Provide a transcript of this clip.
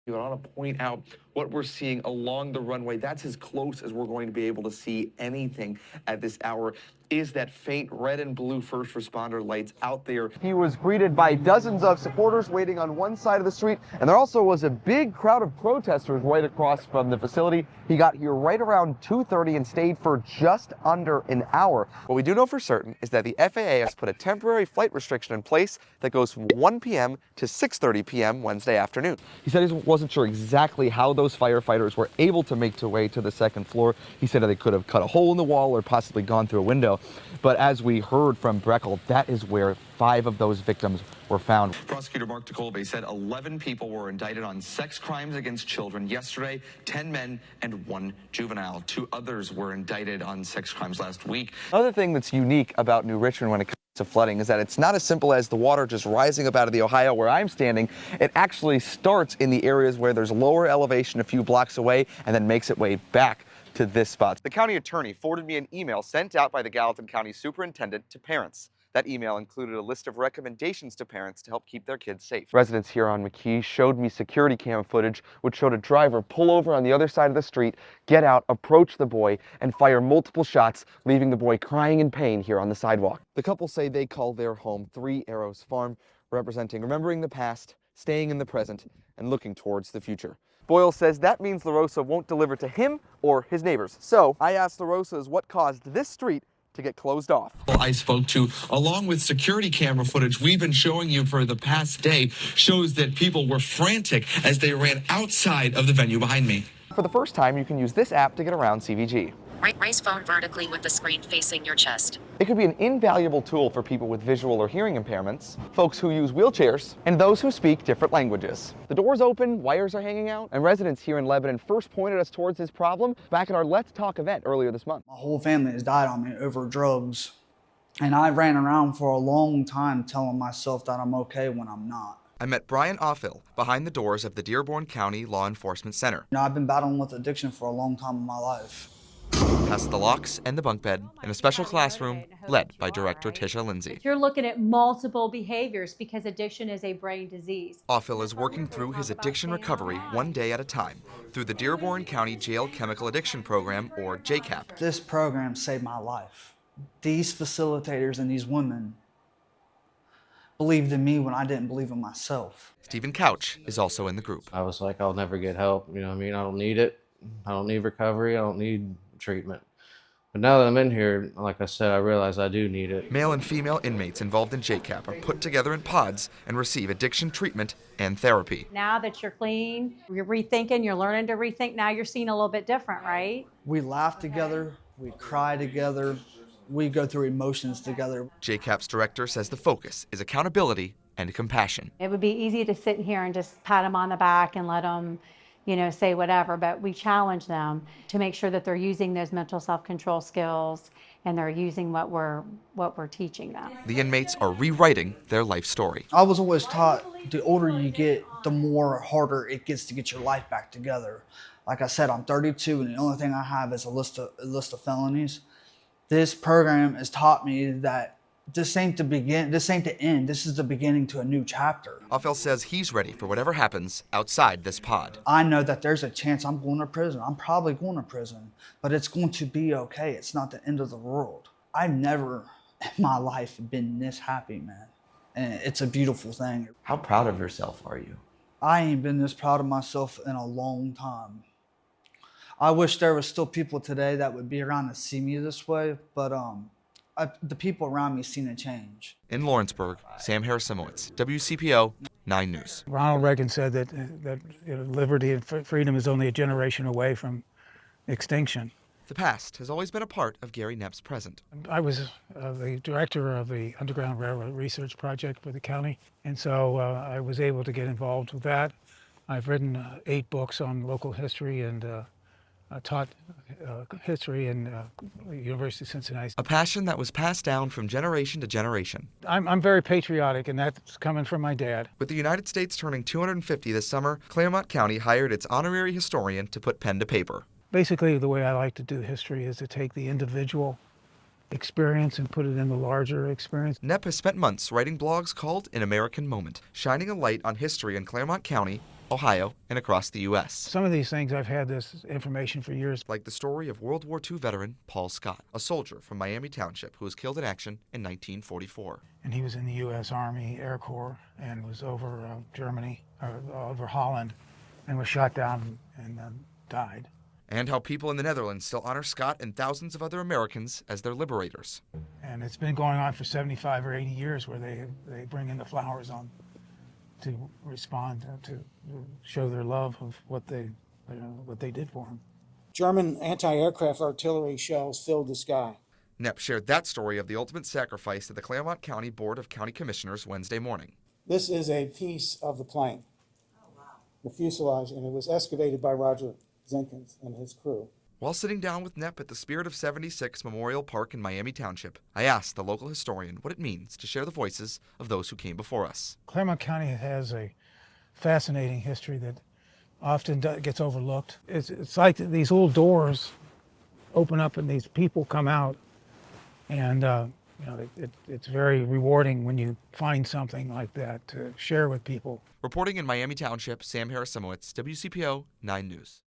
I want to point out what we're seeing along the runway. That's as close as we're going to be able to see anything at this hour, is that faint red and blue first responder lights out there. He was greeted by dozens of supporters waiting on one side of the street, and there also was a big crowd of protesters right across from the facility. He got here right around 2:30 and stayed for just under an hour. What we do know for certain is that the FAA has put a temporary flight restriction in place that goes from 1 p.m. to 6:30 p.m. Wednesday afternoon. He said he wasn't sure exactly how those firefighters were able to make their way to the second floor. He said that they could have cut a hole in the wall or possibly gone through a window. But as we heard from Breckel, that is where 5 of those victims were found. Prosecutor Mark DeColbe said 11 people were indicted on sex crimes against children yesterday, 10 men and 1 juvenile. 2 others were indicted on sex crimes last week. Another thing that's unique about New Richmond when it comes to flooding is that it's not as simple as the water just rising up out of the Ohio where I'm standing. It actually starts in the areas where there's lower elevation a few blocks away and then makes its way back to this spot. The county attorney forwarded me an email sent out by the Gallatin County Superintendent to parents. That email included a list of recommendations to parents to help keep their kids safe. Residents here on McKee showed me security cam footage which showed a driver pull over on the other side of the street, get out, approach the boy, and fire multiple shots, leaving the boy crying in pain here on the sidewalk. The couple say they call their home 3 Arrows Farm, representing remembering the past, staying in the present, and looking towards the future. Boyle says that means La Rosa won't deliver to him or his neighbors. So I asked La Rosa's what caused this street to get closed off. I spoke to, along with security camera footage we've been showing you for the past day, shows that people were frantic as they ran outside of the venue behind me. For the first time, you can use this app to get around CVG. Raise phone vertically with the screen facing your chest. It could be an invaluable tool for people with visual or hearing impairments, folks who use wheelchairs, and those who speak different languages. The door's open, wires are hanging out, and residents here in Lebanon first pointed us towards this problem back at our Let's Talk event earlier this month. My whole family has died on me over drugs, and I ran around for a long time telling myself that I'm okay when I'm not. I met Brian Offil behind the doors of the Dearborn County Law Enforcement Center. You know, I've been battling with addiction for a long time in my life. Past the locks and the bunk bed in a special classroom led by director Tisha Lindsay. You're looking at multiple behaviors because addiction is a brain disease. Offil is working through his addiction recovery one day at a time through the Dearborn County Jail Chemical Addiction Program, or JCAP. This program saved my life. These facilitators and these women believed in me when I didn't believe in myself. Stephen Couch is also in the group. I was like, I'll never get help. You know what I mean? I don't need it. I don't need recovery. I don't need treatment. But now that I'm in here, like I said, I realize I do need it. Male and female inmates involved in JCAP are put together in pods and receive addiction treatment and therapy. Now that you're clean, you're rethinking, you're learning to rethink, now you're seeing a little bit different, right? We laugh together, we cry together, we go through emotions together. JCAP's director says the focus is accountability and compassion. It would be easy to sit in here and just pat them on the back and let them, say whatever, but we challenge them to make sure that they're using those mental self-control skills and they're using what we're teaching them. The inmates are rewriting their life story. I was always taught the older you get, the more harder it gets to get your life back together. Like I said, I'm 32 and the only thing I have is a list of felonies. This program has taught me that this ain't the end. This is the beginning to a new chapter. Offel says he's ready for whatever happens outside this pod. I know that there's a chance I'm going to prison. I'm probably going to prison, but it's going to be okay. It's not the end of the world. I've never in my life been this happy, man. And it's a beautiful thing. How proud of yourself are you? I ain't been this proud of myself in a long time. I wish there was still people today that would be around to see me this way, but the people around me seen a change. In Lawrenceburg, Sam Harasimowicz, WCPO 9 News. Ronald Reagan said that liberty and freedom is only a generation away from extinction. The past has always been a part of Gary Knapp's present. I was the director of the Underground Railroad Research Project for the county, and so I was able to get involved with that. I've written 8 books on local history and taught history in University of Cincinnati. A passion that was passed down from generation to generation. I'm very patriotic, and that's coming from my dad. With the United States turning 250 this summer, Claremont County hired its honorary historian to put pen to paper. Basically, the way I like to do history is to take the individual experience and put it in the larger experience. Knapp has spent months writing blogs called An American Moment, shining a light on history in Claremont County Ohio, and across the U.S. Some of these things, I've had this information for years. Like the story of World War II veteran Paul Scott, a soldier from Miami Township who was killed in action in 1944. And he was in the U.S. Army Air Corps and was over Germany, or over Holland, and was shot down and died. And how people in the Netherlands still honor Scott and thousands of other Americans as their liberators. And it's been going on for 75 or 80 years where they bring in the flowers on to respond, to show their love of what they did for him. German anti-aircraft artillery shells filled the sky. Knepp shared that story of the ultimate sacrifice to the Claremont County Board of County Commissioners Wednesday morning. This is a piece of the plane, the fuselage, and it was excavated by Roger Zinkins and his crew. While sitting down with Knepp at the Spirit of 76 Memorial Park in Miami Township, I asked the local historian what it means to share the voices of those who came before us. Claremont County has a fascinating history that often gets overlooked. It's like these little doors open up and these people come out, and it's very rewarding when you find something like that to share with people. Reporting in Miami Township, Sam Harasimowicz, WCPO 9 News.